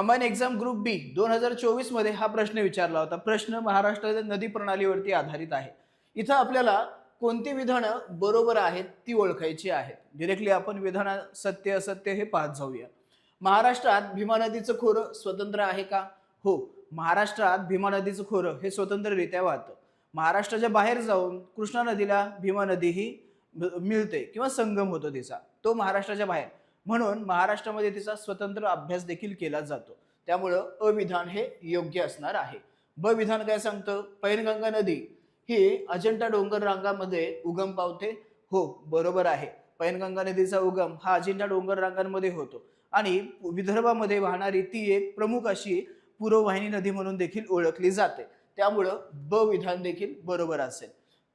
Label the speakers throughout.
Speaker 1: Combine exam group बी 2024 मध्ये हा प्रश्न विचारला होता. प्रश्न महाराष्ट्राच्या नदी प्रणालीवरती आधारित आहे. इथं आपल्याला कोणती विधानं बरोबर आहेत ती ओळखायची आहेत. डायरेक्टली आपण विधान सत्य असत्य हे पाहत जाऊया. महाराष्ट्रात भीमा नदीचं खोरं स्वतंत्र आहे का? हो, महाराष्ट्रात भीमा नदीचं खोरं हे स्वतंत्ररित्या वाहतं. महाराष्ट्राच्या बाहेर जाऊन कृष्णा नदीला भीमा नदी ही मिळते किंवा संगम होतो तिचा, तो महाराष्ट्राच्या बाहेर. म्हणून महाराष्ट्रामध्ये तिचा स्वतंत्र अभ्यास देखील केला जातो. त्यामुळं अविधान हे योग्य असणार आहे. ब विधान काय सांगतं? पैनगंगा नदी ही अजंठा डोंगर रांगामध्ये उगम पावते. हो, बरोबर आहे. पैनगंगा नदीचा उगम हा अजिंठा डोंगर रांगांमध्ये होतो आणि विदर्भामध्ये वाहणारी ती एक प्रमुख अशी पूर्ववाहिनी नदी म्हणून देखील ओळखली जाते. त्यामुळं ब विधान देखील बरोबर असेल.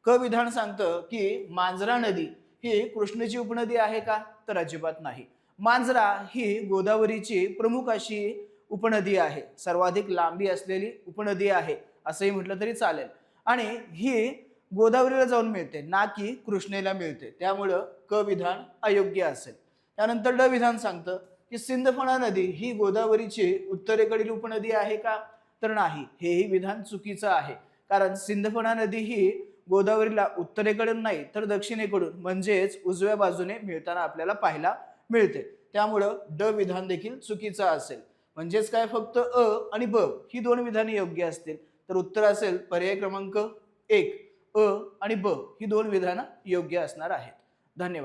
Speaker 1: क विधान सांगतं की मांजरा नदी ही कृष्णेची उपनदी आहे का? तर अजिबात नाही. मांजरा ही गोदावरीची प्रमुख अशी उपनदी आहे, सर्वाधिक लांबी असलेली उपनदी आहे असंही म्हटलं तरी चालेल. आणि ही गोदावरीला जाऊन मिळते ना की कृष्णेला मिळते. त्यामुळं क विधान अयोग्य असेल. त्यानंतर ड विधान सांगतं की सिंदफणा नदी ही गोदावरीची उत्तरेकडील उपनदी आहे का? तर नाही, हेही विधान चुकीचं आहे. कारण सिंदफणा नदी ही गोदावरीला उत्तरेकडून नाही तर दक्षिणेकडून म्हणजेच उजव्या बाजूने मिळताना आपल्याला पाहायला मिळते. त्यामुळं ड विधान देखील चुकीचं असेल. म्हणजेच काय, फक्त अ आणि ब ही दोन विधाने योग्य असतील. तर उत्तर असेल पर्याय क्रमांक 1, अ आणि ब ही दोन विधानं योग्य असणार आहेत. धन्यवाद.